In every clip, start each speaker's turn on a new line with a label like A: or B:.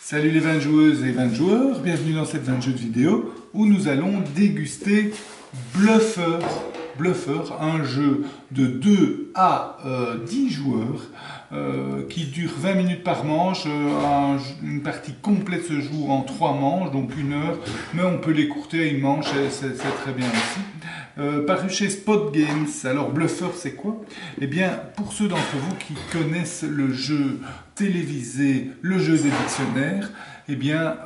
A: Salut les 20 joueuses et 20 joueurs, bienvenue dans cette 20 jeux de vidéo où nous allons déguster Bluffer. Bluffer, un jeu de 2 à 10 joueurs qui dure 20 minutes par manche. Une partie complète se joue en 3 manches, donc 1 heure, mais on peut l'écourter à une manche, c'est très bien aussi. Paru chez Spot Games. Alors Bluffer, c'est quoi? Eh bien, pour ceux d'entre vous qui connaissent le jeu télévisé, le jeu des dictionnaires, eh bien,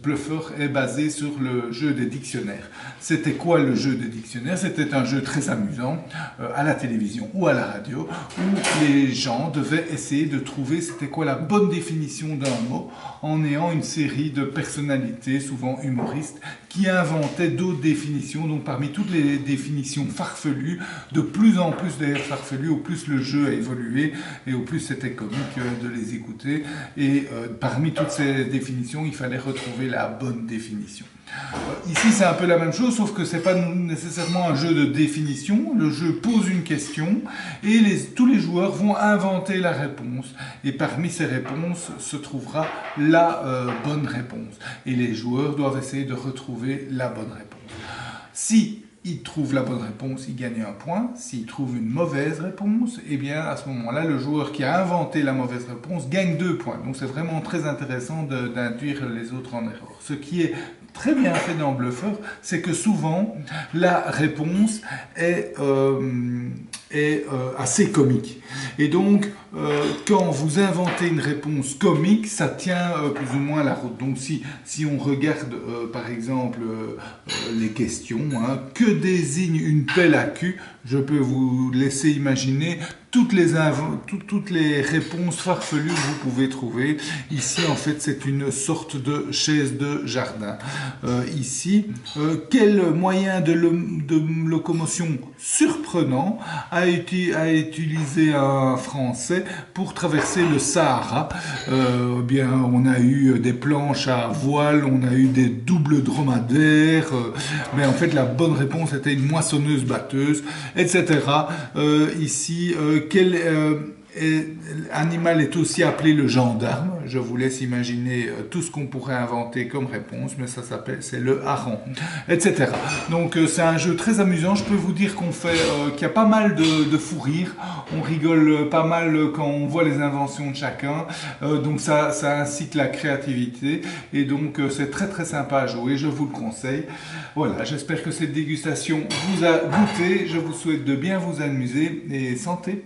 A: Bluffer est basé sur le jeu des dictionnaires. C'était quoi le jeu des dictionnaires? C'était un jeu très amusant à la télévision ou à la radio où les gens devaient essayer de trouver c'était quoi la bonne définition d'un mot en ayant une série de personnalités, souvent humoristes, qui inventaient d'autres définitions. Donc parmi toutes les définitions farfelues, de plus en plus d'ailleurs farfelues, au plus le jeu a évolué et au plus c'était comique de les écouter. Et parmi toutes ces définitions, il fallait retrouver la bonne définition. Ici, c'est un peu la même chose, sauf que ce n'est pas nécessairement un jeu de définition. Le jeu pose une question et tous les joueurs vont inventer la réponse. Et parmi ces réponses se trouvera la bonne réponse. Et les joueurs doivent essayer de retrouver la bonne réponse. Si ils trouvent la bonne réponse, ils gagnent un point. S'ils trouvent une mauvaise réponse, eh bien à ce moment-là, le joueur qui a inventé la mauvaise réponse gagne 2 points. Donc c'est vraiment très intéressant d'induire les autres en erreur. Ce qui est très bien fait dans Bluffer, c'est que souvent la réponse est assez comique. Et donc, quand vous inventez une réponse comique, ça tient plus ou moins la route. Donc, si on regarde, par exemple, les questions, hein, que désigne une pelle à cul, je peux vous laisser imaginer toutes les réponses farfelues que vous pouvez trouver. Ici, en fait, c'est une sorte de chaise de jardin. Ici, quel moyen de locomotion surprenant a utilisé un Français pour traverser le Sahara? Bien, on a eu des planches à voile, on a eu des doubles dromadaires, mais en fait, la bonne réponse était une moissonneuse-batteuse, etc. Ici, quel animal est aussi appelé le gendarme? Je vous laisse imaginer tout ce qu'on pourrait inventer comme réponse, mais ça s'appelle, c'est le hareng, etc. Donc c'est un jeu très amusant. Je peux vous dire qu'il y a pas mal de fou rire. On rigole pas mal quand on voit les inventions de chacun. Donc ça incite la créativité et donc c'est très très sympa à jouer. Je vous le conseille. Voilà, j'espère que cette dégustation vous a goûté. Je vous souhaite de bien vous amuser et santé.